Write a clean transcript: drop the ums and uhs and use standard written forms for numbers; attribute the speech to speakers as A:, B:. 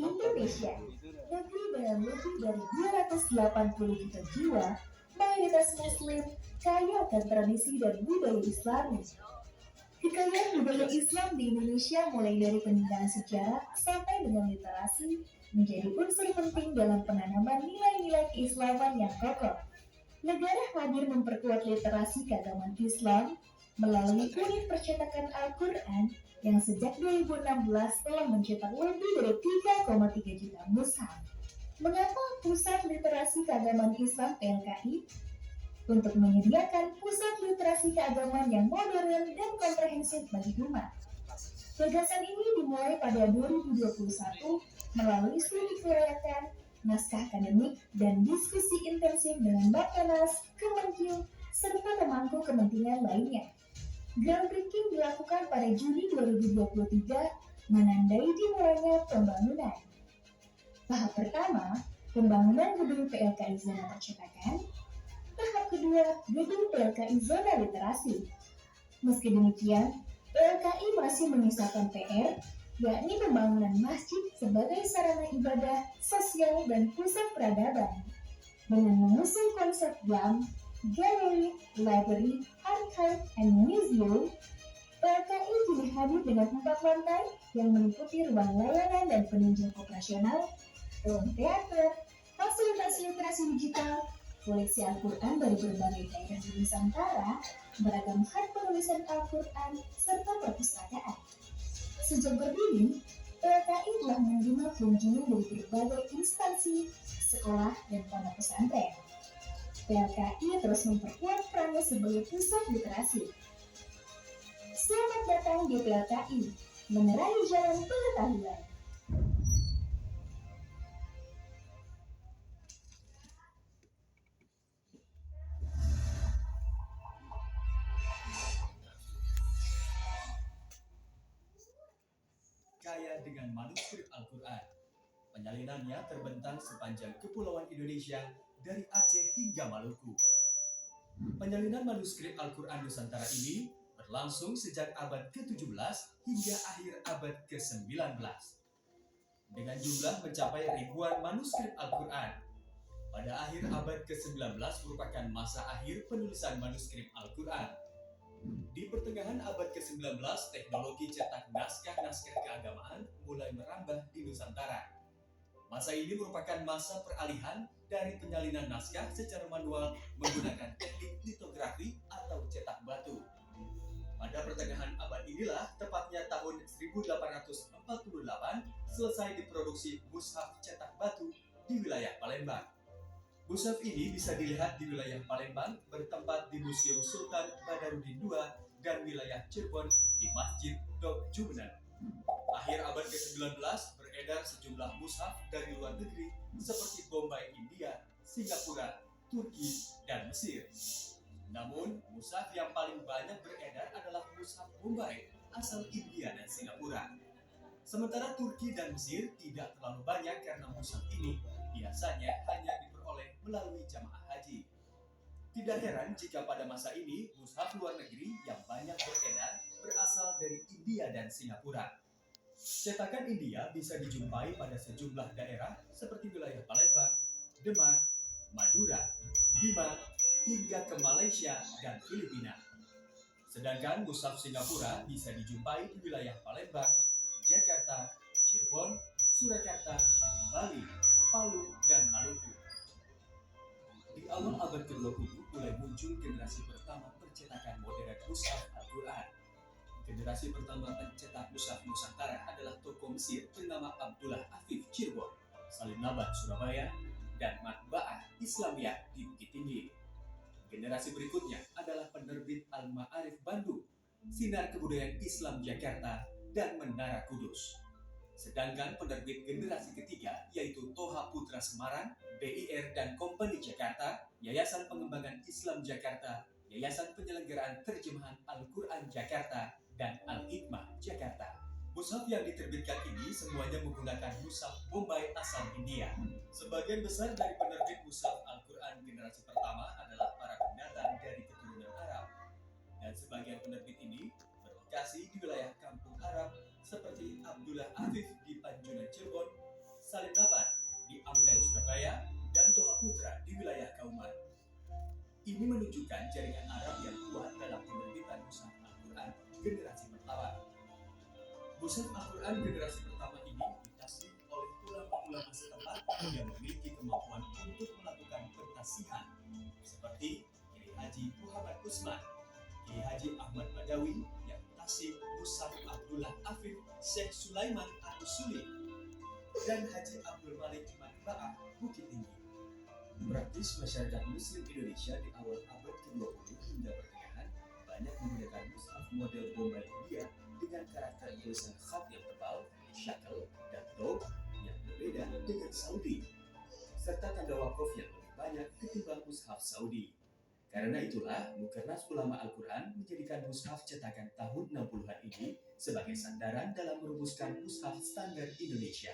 A: Indonesia, negeri dengan lebih dari 280 juta jiwa, mayoritas Muslim, kaya akan tradisi dan budaya Islami. Kekayaan budaya Islam di Indonesia mulai dari peninggalan sejarah sampai dengan literasi menjadi unsur penting dalam penanaman nilai-nilai keislaman yang kokoh. Negara hadir memperkuat literasi keagamaan Islam melalui unit percetakan Al-Quran yang sejak 2016 telah mencetak lebih dari 3,3 juta mushaf. Mengapa Pusat Literasi Keagamaan Islam PLKI? Untuk menyediakan pusat literasi keagamaan yang modern dan komprehensif bagi umat. Gagasan ini dimulai pada 2021 melalui studi kelayakan, naskah akademik, dan diskusi intensif dengan Bappenas, Kemenkyu, serta pemangku kepentingan lainnya. Groundbreaking dilakukan pada Juni 2023, menandai dimulainya pembangunan. Tahap pertama, pembangunan gedung PLKI Zona Percetakan. Tahap kedua, gedung PLKI Zona Literasi. Meski demikian, PLKI masih menyisakan PR, yakni pembangunan masjid sebagai sarana ibadah, sosial, dan pusat peradaban. Dengan mengusung konsep GAM, Gallery, Library, Archive, and Museum, PLKI kini hadir dengan 4 lantai yang meliputi ruang layanan dan penunjang operasional, ruang teater, fasilitas literasi digital, koleksi Al-Quran dari berbagai daerah di Nusantara, beragam hak penulisan Al-Quran, serta perpustakaan. Sejak berdiri, PLKI telah menerima kunjungan dari berbagai instansi, sekolah, dan pondok pesantren. PLKI terus memperkuat perannya sebagai pusat literasi. Selamat datang di PLKI, menerangi jalan pengetahuan.
B: Kaya dengan manuskrip Al-Quran. Penyalinannya terbentang sepanjang kepulauan Indonesia dari Aceh hingga Maluku. Penyalinan manuskrip Al-Quran Nusantara ini berlangsung sejak abad ke-17 hingga akhir abad ke-19. Dengan jumlah mencapai ribuan manuskrip Al-Quran. Pada akhir abad ke-19 merupakan masa akhir penulisan manuskrip Al-Quran. Di pertengahan abad ke-19, teknologi cetak naskah-naskah keagamaan mulai merambah di Nusantara. Masa ini merupakan masa peralihan dari penyalinan naskah secara manual menggunakan teknik litografi atau cetak batu. Pada pertengahan abad inilah, tepatnya tahun 1848, selesai diproduksi mushaf cetak batu di wilayah Palembang. Mushaf ini bisa dilihat di wilayah Palembang, bertempat di Museum Sultan Badarudin II dan wilayah Cirebon di Masjid Dok Jumeneng. Akhir abad ke-19 beredar sejumlah mushaf dari luar negeri seperti Bombay, India, Singapura, Turki, dan Mesir. Namun, mushaf yang paling banyak beredar adalah mushaf Bombay asal India dan Singapura. Sementara Turki dan Mesir tidak terlalu banyak karena mushaf ini biasanya hanya diperoleh melalui jamaah haji. Tidak heran jika pada masa ini mushaf luar negeri yang banyak beredar berasal dari India dan Singapura. Cetakan India bisa dijumpai pada sejumlah daerah seperti wilayah Palembang, Demak, Madura, Bima, hingga ke Malaysia dan Filipina. Sedangkan mushaf Singapura bisa dijumpai di wilayah Palembang, Jakarta, Cirebon, Surakarta, Bali, Palu, dan Maluku. Di awal abad ke-20 mulai muncul generasi pertama percetakan modern mushaf Al-Quran. Generasi pertama pencetak mushaf Nusantara adalah tokoh Mesir bernama Abdullah Afif Cirebon, Salim Naban Surabaya, dan Matba'ah Islamiyah di Bukit Tinggi. Generasi berikutnya adalah penerbit Al-Ma'arif Bandung, Sinar Kebudayaan Islam Jakarta, dan Menara Kudus. Sedangkan penerbit generasi ketiga yaitu Toha Putra Semarang, BIR dan Company Jakarta, Yayasan Pengembangan Islam Jakarta, Yayasan Penyelenggaraan Terjemahan Al-Quran Jakarta, dan Al-Hikmah Jakarta. Mushaf yang diterbitkan ini semuanya menggunakan mushaf Bombay asal India. Sebagian besar dari penerbit mushaf Al-Quran generasi pertama adalah para pendatang dari keturunan Arab. Dan sebagian penerbit ini berlokasi di wilayah kampung Arab seperti Abdullah Afif di jaringan Arab yang kuat dalam penerbitan mushaf Al-Quran generasi pertama. Mushaf Al-Quran generasi pertama ini ditasnif oleh ulama-ulama setempat yang memiliki kemampuan untuk melakukan pentasihan, seperti Kiai Haji Muhammad Usman, Kiai Haji Ahmad Badawi yang tasnif Mushaf Abdullah Afif Syekh Sulaiman Al-Usuli, dan Haji Abdul Malik Manbaah Bukit Tinggi. Praktis masyarakat Muslim Indonesia di awal abad ke-20 hingga pertengahan banyak menggunakan mushaf model Bombay India dengan karakter tulisan khat yang tebal, shackle, dan dog yang berbeda dengan Saudi, serta tanda wakaf yang lebih banyak ketimbang mushaf Saudi. Karena itulah, Mukernas Ulama Al-Quran menjadikan mushaf cetakan tahun 60-an ini sebagai sandaran dalam merumuskan mushaf standar Indonesia.